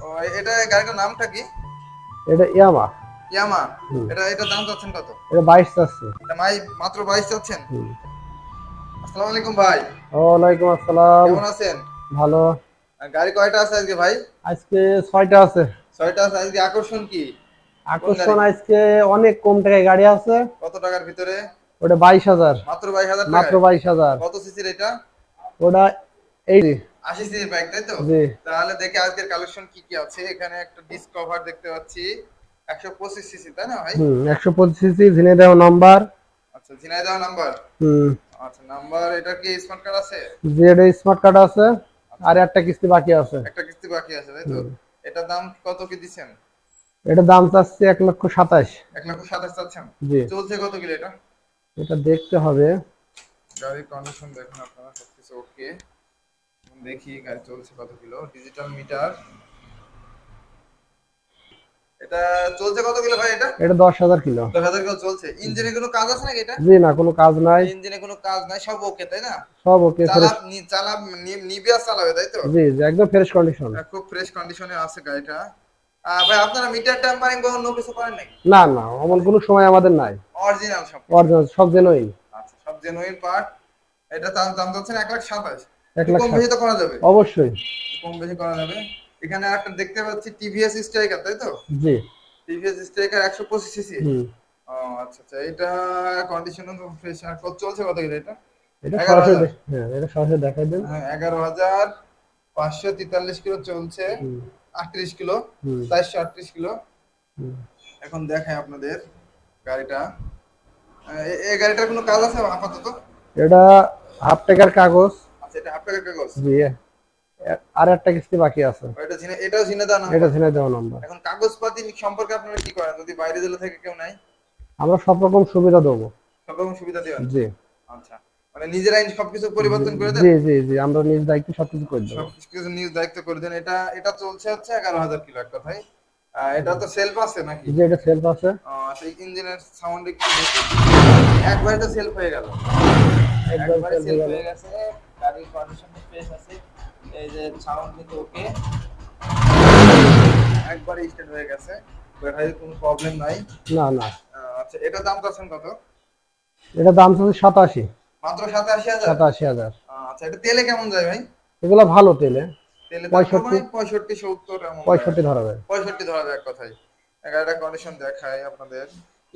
ও এটা গাড়িটার নামটা কি? এটা ইয়ামা। ইয়ামা। হুম। এটা দাম চাচ্ছেন কত? এটা 22 চাচ্ছে। এটা মাত্র 22 চাচ্ছেন? হুম। আসসালামু আলাইকুম ভাই। ওয়ালাইকুম আসসালাম। কেমন আছেন? ভালো। গাড়ি কয়টা আছে আজকে ভাই? আজকে 6টা আছে। 6টা আছে। আজকে আকর্ষণ কি? কোন আকর্ষণ গাড়ি? আজকে অনেক কম টাকায় গাড়ি আছে। কত টাকার ভিতরে? ওটা 22,000। মাত্র 22,000 মাত্র টাকায়? 22,000। কত সিসির এটা? ওটা এই 80 সিসির বাইক তাই তো? জি। তাহলে দেখি আজকের কালেকশন কি কি আছে। এখানে একটা ডিসকভার দেখতে পাচ্ছি 125 সিসি তাই না ভাই? 125 সিসি ঝিনাইদহ নাম্বার। আচ্ছা ঝিনাইদহ নাম্বার। হুম। আচ্ছা নাম্বার এটা কি স্মার্ট কার্ড আছে? জি, এটা স্মার্ট কার্ড আছে। আর আচ্ছা একটা কিস্তি বাকি আছে। একটা কিস্তি বাকি আছে তাই তো? হুম। এটার দাম কত কি দিচ্ছেন? এটা দাম চাচ্ছে 1,27,000। 1,27,000 চাচ্ছেন? জি। চলছে কত কিলো এটা? এটা দেখতে হবে। গাড়ির কন্ডিশন দেখুন আপনারা সবকিছু ওকে। দেখি গাড়ি চলছে কত কিলো। Digital meter. এটা চলছে কত কিলো ভাই এটা? এটা 10,000 কিলো। 10,000 কিলো চলছে। ইঞ্জিনে কোনো কাজ আছে নাকি এটা? জি না, কোনো কাজ নাই। ইঞ্জিনে কোনো কাজ নাই, সব ওকে তাই না? সব ওকে, ফ্রেশ। নিবে আর চালাবে তাই তো? জি জি, একদম ফ্রেশ কন্ডিশন। খুব ফ্রেশ কন্ডিশনে আছে গাড়িটা। ভাই আপনারা মিটার টেম্পারিং বা অন্য কিছু করেন নাকি? না না, এমন কোনো সময় আমাদের নাই। অরিজিনাল সবকিছু? অরিজিনাল সব জেনুইন। আচ্ছা সব জেনুইন পার্ট। এটা দাম যাচ্ছে 1,27,000। এক একটু লাখ কম ষাট বেশি তো করা যাবে? অবশ্যই। কম বেশি করা যাবে। এখানে একটা দেখতে পাচ্ছি টিভিএস স্ট্রাইকার তাই তো? জি। TVS Striker 125 CC. হুম। ও আচ্ছা আচ্ছা এটা কন্ডিশনও তো ফ্রেশ। আর কত চলছে কত কিলো এটা? এটা সরাসরি 11,000। হ্যাঁ, এটা সরাসরি দেখাই দেন। হ্যাঁ 11,543 কিলো চলছে। হুম। 38 কিলো। হুম। 438 কিলো। হুম। এখন দেখাই আপনাদের গাড়িটা। এই গাড়িটার কোনো কাজ আছে আপাতত? এটা হাফ টাকার কাগজ। আচ্ছা এটা হাফ টাকার কাগজ। জি। আর একটা কিস্তি বাকি আছে। এটাও ঝিনাইদহ এটা নাম্বার। ঝিনাইদহ নাম্বার। এখন কাগজপাতি সম্পর্কে আপনারা কি করেন যদি বাইরে জেলা থেকে কেউ নাই? আমরা সব রকম সুবিধা দেবো। সব রকম সুবিধা দিবেন? জি। আচ্ছা মানে নিজেরাই সবকিছু জি পরিবর্তন করে দেন? জি জি জি, আমরা নিজ দায়িত্বে সবকিছু করে দেবো। সবকিছু নিজ দায়িত্ব করে দেন। এটা এটা চলছে হচ্ছে 11,000 কিলো এক কথায়। এটা তো সেলফ আছে নাকি? জি, এটা সেলফ আছে। সেই ইঞ্জিনের সাউন্ড একটু বেশি। একবারে তো সেলফ হয়ে গেল। একদম একবারে সেলফ হয়ে সেলফ গেল। হয়ে গেছে। গাড়ির কন্ডিশন ফ্রেশ আছে। এই যে সাউন্ড কিন্তু ওকে। একবারে স্টার্ট হয়ে গেছে। ব্যাটারির কোনো প্রবলেম নাই। না না। আচ্ছা এটার দাম চাচ্ছেন কত? এটা দাম হচ্ছে 87। মাত্র 87,000? 87,000। আচ্ছা এটা তেলে কেমন যায় ভাই? এগুলো ভালো তেলে। তেলে তারপর 65। মানে 65-70 এমন যায়। 65 ধরা যায়। 65 ধরা যায় এক কথায়। গাড়িটা কন্ডিশন দেখায় আপনাদের।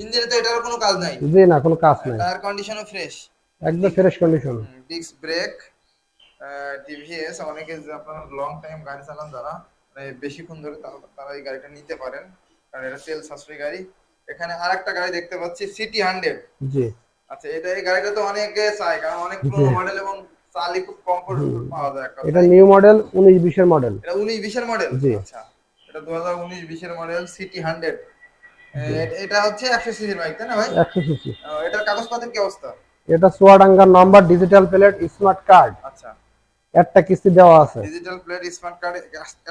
ইঞ্জিনে তো এটার কোনো কাজ নাই। জি না, কোনো কাজ নাই। টায়ার কন্ডিশনও ফ্রেশ। একদম fresh condition. Disc brake. TVS অনেকে যে আপনারা লং টাইম গাড়ি চালান যারা মানে বেশিক্ষণ ধরে তারা এই গাড়িটা নিতে পারেন কারণ এটা তেল সাশ্রয়ী গাড়ি। এখানে আরেকটা গাড়ি দেখতে পাচ্ছি সিটি 100। জি আচ্ছা এই গাড়িটা তো অনেকে চায় কারণ অনেক জি। পুরনো মডেল এবং চালি খুব কমফোর্টেবল পাওয়া যায় এক এটা কথায়। নিউ মডেল 19-20 এর মডেল। এটা 19-20 এর মডেল? জি আচ্ছা এটা 2019-20 এর মডেল সিটি 100। জি। এটা হচ্ছে 100 সিসির বাইক তাই না ভাই? 100 সিসি। এটার কাগজপত্রের কি অবস্থা? এটা চুয়াডাঙ্গার number, digital plate, smart card. আচ্ছা একটা কিস্তি দেওয়া আছে। ডিজিটাল প্লেট স্মার্ট কার্ড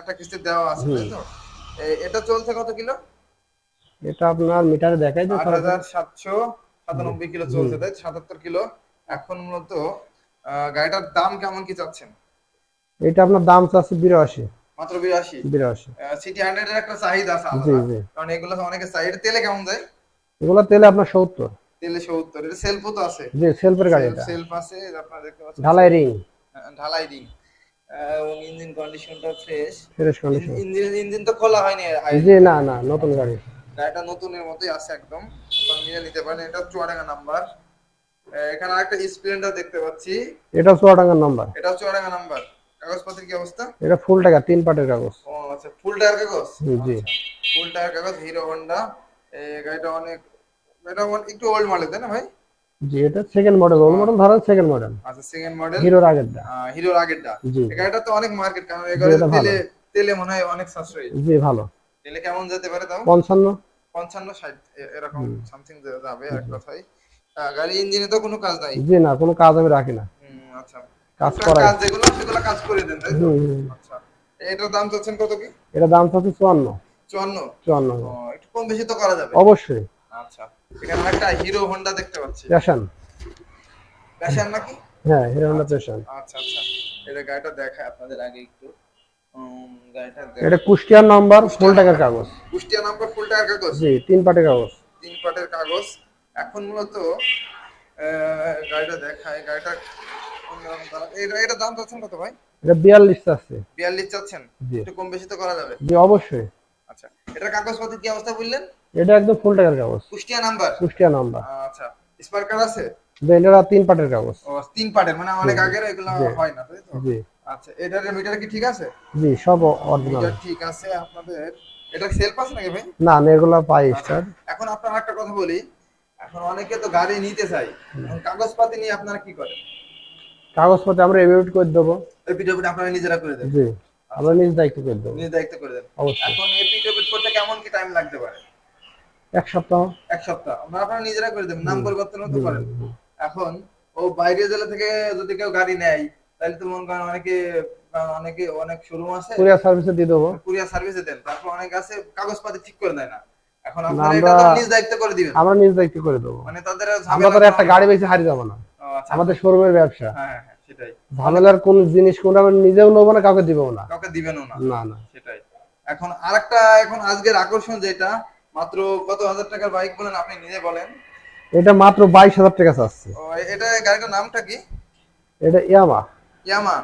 একটা কিস্তি দেওয়া আছে হুম। তাই তো? এটা চলছে কত কিলো? এটা আপনার মিটারে দেখাই যে সরাসরি। 8,797 কিলো হুম। চলছে তাই 77 কিলো। এখন মূলত গাড়িটার দাম কেমন কি চাচ্ছেন? এটা আপনার দাম চাচ্ছে 82। মাত্র 82? 82। সিটি 100 এর একটা চাহিদা আছে জি আলাদা জি। কারণ এগুলো তো অনেকে চাই। এটা তেলে কেমন যায়? এগুলো তেলে আপনার 70। তেলে 70। এটা সেলফও তো আছে? জি, সেলফের গাড়ি এটা। সেলফ আছে আপনারা দেখতে পাচ্ছেন ঢালাই সেলফ। রিং। ঢালাই রিং। এবং ইঞ্জিন কন্ডিশনটা ফ্রেশ। Fresh condition. ইঞ্জিন তো খোলা হয়নি জি না না, নতুন গাড়ি। গাড়িটা নতুনের মতোই আছে একদম। আপনারা নিয়ে নিতে পারেন। এটা চুয়াডাঙ্গা নাম্বার। এখানে আরেকটা স্প্লেন্ডার দেখতে পাচ্ছি। এটা চুয়াডাঙ্গার নাম্বার। এটাও চুয়াডাঙ্গা নাম্বার। কাগজপত্রের কি অবস্থা? এটা ফুল টাকা 3 পার্টের কাগজ। ও আচ্ছা ফুল টায়ার কাগজ? জি আচ্ছা ফুল টায়ার কাগজ হিরো হোন্ডা। এই গাড়িটা অনেক একটু ওল্ড মডেল তাই না ভাই? জি, এটা সেকেন্ড মডেল, ওল্ড মডেল ধরেন সেকেন্ড মডেল। আচ্ছা সেকেন্ড মডেল। হিরোর আগেরটা। হিরোর আগেরটা। জি এই গাড়িটা তো অনেক মার্কেট কারণ এই জি, গাড়িতে এটা ভালো। তেলে তেলে মনে হয় অনেক সাশ্রয়ী। জি ভালো। তেলে কেমন যেতে পারে তাও? 55। 55-60 এরকম হুম। সামথিং যাবে এক জি কথায়। গাড়ি ইঞ্জিনে তো কোনো কাজ নাই? জি না, কোনো কাজ আমি রাখি না। আচ্ছা কাজ টুকটাক করাই। কাজ যেগুলো সেগুলো কাজ করে দেন তাই তো? হুম হুম। আচ্ছা এটার দাম চাচ্ছেন কত কি? এটা দাম চাচ্ছে 54। 54? 54। একটু কম বেশি তো করা যাবে? অবশ্যই। আচ্ছা এখানে একটা হিরো হোন্ডা দেখতে পাচ্ছি। প্যাশন। প্যাশন নাকি? হ্যাঁ, হিরো হন্ডা আচ্ছা প্যাশন। আচ্ছা আচ্ছা এটা গাড়িটা দেখায় আপনাদের আগে একটু। গাড়িটা এটা কুষ্টিয়ার নাম্বার, ফুল টাকার কাগজ। কুষ্টিয়া নাম্বার, ফুল টাকার কাগজ। জি, 3 পাটের কাগজ। 3 পাটের কাগজ। এখন মূলত গাড়িটা দেখায়, গাড়িটা এটা দাম চাচ্ছেন কত ভাই? এটা 42 আছে। 42 চাচ্ছেন? জি একটু কম বেশি তো করা যাবে? জি অবশ্যই। আচ্ছা, এটার কাগজপত্র কি অবস্থা বললেন? এটা একদম ফুল টাকার কাগজ, কুষ্টিয়া নাম্বার। কুষ্টিয়া নাম্বার। আচ্ছা, স্পার কার আছে? যে এটা 3 পাটের কাগজ। ও 3 পাটের, মানে অনেক জি, আগের, এগুলো জি, হয় না তাই তো? জি আচ্ছা, এটার মিটার কি ঠিক আছে? জি সব অরিজিনাল। মিটার ঠিক আছে আপনাদের। এটা সেলফ আছে নাকি ভাই? না না, এগুলো পাই আচ্ছা, স্টার। এখন আপনার একটা কথা বলি, এখন অনেকে তো গাড়ি নিতে চাই, এখন কাগজপাতি নিয়ে আপনারা কি করেন? কাগজপত্র আমরা এভিট করে দেবো। এপিডেভিট আপনারা নিজেরা করে দেন? জি, আমরা আচ্ছা, নিজ দায়িত্ব করে দেবো। নিজ দায়িত্ব করে দেন। অবশ্যই। এখন এপিডেভিট করতে কেমন কি টাইম লাগতে পারে? 1 সপ্তাহ। 1 সপ্তাহ আপনারা নিজেরা করে দেন, নাম পরিবর্তনও তো জি, করেন। জি, এখন ও বাইরে জেলা থেকে যদি কেউ গাড়ি নেয়, তাহলে তো মনে করেন অনেকে, অনেকে অনেক শোরুম আছে, কুরিয়ার সার্ভিসে দিয়ে দেবো। কুরিয়ার সার্ভিসে দেন, তারপর অনেক আছে কাগজপাতি ঠিক করে দেয় না। এখন না, আপনারা এটা তো নিজ দায়িত্ব করে দিবেন, আমরা নিজ দায়িত্ব করে দেবো। মানে তাদের আমরা ঝামেলা তো একটা গাড়ি বেশি হারিয়ে যাবো না। ও আচ্ছা, আমাদের শোরুমের ব্যবসা। হ্যাঁ হ্যাঁ সেটাই, ঝামেলার কোন জিনিস কোন আমরা নিজেও নেবো না, কাউকে দিবো না। কাউকে দিবেনও না। না না। সেটাই। এখন আরেকটা, এখন আজকের আকর্ষণ যেটা, মাত্র কত হাজার টাকার বাইক বলেন, আপনি নিজে বলেন। এটা মাত্র 22,000 টাকা চাচ্ছে। ও, এটা গাড়িটার নামটা কি? এটা ইয়ামা। ইয়ামা।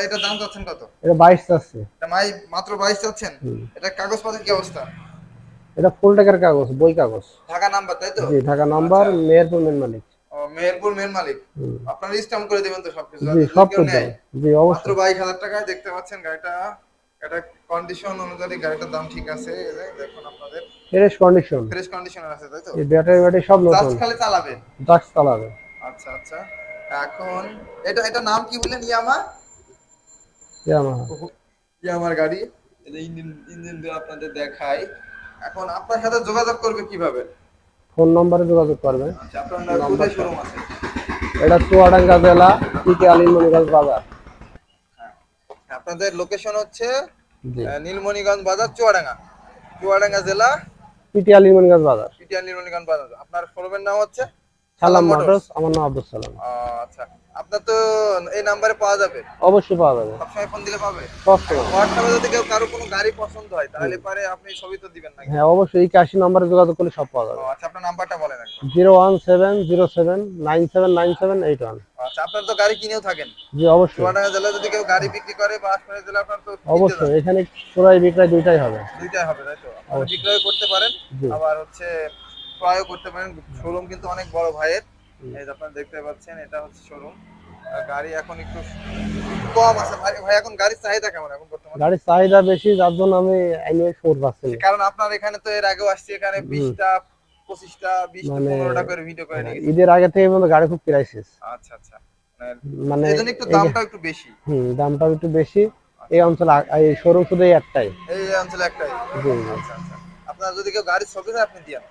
এটা দাম চাচ্ছেন কত? এটা 22 চাচ্ছে। এটা মাত্র 22 চাচ্ছেন? এটা কাগজপত্রের কি অবস্থা? এটা ফুল টাকার কাগজ, বই কাগজ। ঢাকা নাম্বার তাই তো? জি, ঢাকা নাম্বার, আচ্ছা। মেহেরপুর মেন মালিক। ও, মেহেরপুর মেন মালিক। আপনারা স্ট্যাম্প করে দিবেন তো সবকিছু, জি, যদি সব কেউ করতে নেয়? হবে। জি মাত্র অবশ্যই। 22,000 টাকায় দেখতে পাচ্ছেন গাড়িটা। এটা কন্ডিশন অনুযায়ী গাড়িটার দাম ঠিক আছে, এই যে দেখুন আপনাদের ফ্রেশ কন্ডিশন। ফ্রেশ কন্ডিশনের আছে তাই তো? এই ব্যাটারি সব জাস্ট নতুন। খালি চালাবেন। জাস্ট চালাবে। আচ্ছা আচ্ছা। এখন এটা নাম কি বললেন? ইয়ামা। ইয়ামা। ইয়ামার গাড়ি। এটা ইঞ্জিন দিয়ে আপনাদের দেখাই। এখন আপনার সাথে যোগাযোগ করবে কিভাবে? ফোন নম্বরে যোগাযোগ করবে। আচ্ছা, আপনার কোথায় শোরুম আছে? এটা চুয়াডাঙ্গা জেলা, পিকে আলিমগঞ্জ বাজার। হ্যাঁ, আপনাদের লোকেশন হচ্ছে জি, নীলমণিগঞ্জ বাজার, চুয়াডাঙ্গা, চুয়াডাঙ্গা জেলা, পিকে আলিমগঞ্জ বাজার। পিটিআর নীলমণিগঞ্জ বাজার। আপনার শোরুমের নাম হচ্ছে সালাম মোটরস। আমার নাম আব্দুল সালাম। আচ্ছা, আপনার তো এই নাম্বারে পাওয়া যাবে? অবশ্যই পাওয়া যাবে। সবসময় ফোন দিলে পাবে? সবসময়। হোয়াটসঅ্যাপে যদি কেউ কারো কোনো গাড়ি পছন্দ হয়, তাহলে পারে আপনি ছবি তো দিবেন নাকি? হ্যাঁ অবশ্যই, 81 নম্বরে যোগাযোগ করলে সব পাওয়া যাবে। আচ্ছা, আপনার নাম্বারটা বলেন একবার। 01707979781। আচ্ছা, আপনার তো গাড়ি কিনেও থাকেন? জি অবশ্যই। চুয়াডাঙ্গা জেলায় যদি কেউ গাড়ি বিক্রি করে বা আশপাশের জেলা, আপনার তো কিনতে অবশ্যই যাবে। এখানে ক্রয় বিক্রয় দুইটাই হবে। দুইটাই হবে তাই তো? আপনি অবশ্যই। বিক্রয় করতে পারেন, জি। আবার হচ্ছে ক্রয়ও করতে পারেন। শোরুম কিন্তু অনেক বড় ভাইয়ের, এই যে আপনারা দেখতে পাচ্ছেন, এটা হচ্ছে শোরুম। গাড়ি এখন একটু কম আছে ভাই। ভাই এখন গাড়ির চাহিদা কেমন এখন বর্তমানে? গাড়ির চাহিদা বেশি, যার জন্য আমি আইনে শোর পাচ্ছি। কারণ আপনার এখানে তো এর আগেও আসছি, এখানে 20টা 25টা 20টা মানে 15টা করে ভিডিও করে নিয়ে গেছি। ঈদের আগে থেকে কিন্তু গাড়ি খুব ক্রাইসিস। আচ্ছা আচ্ছা, মানে এজন্য একটু দামটা একটু বেশি। দামটা একটু বেশি। এই অঞ্চলে এই শোরুম শুধু এই একটাই। এই অঞ্চলে একটাই। জি, জি। আচ্ছা আচ্ছা, আপনার যদি কেউ গাড়ির ছবি দেয় আপনি দিয়েন।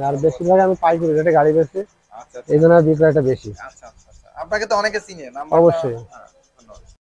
আর বেশিরভাগ আমি পাইকারি রেটে গাড়ি বেচি, আচ্ছা এই জন্য বিক্রয়টা বেশি। আচ্ছা আচ্ছা আচ্ছা। আপনাকে তো অনেকে চিনে, নাম্বারটা। অবশ্যই। হ্যাঁ।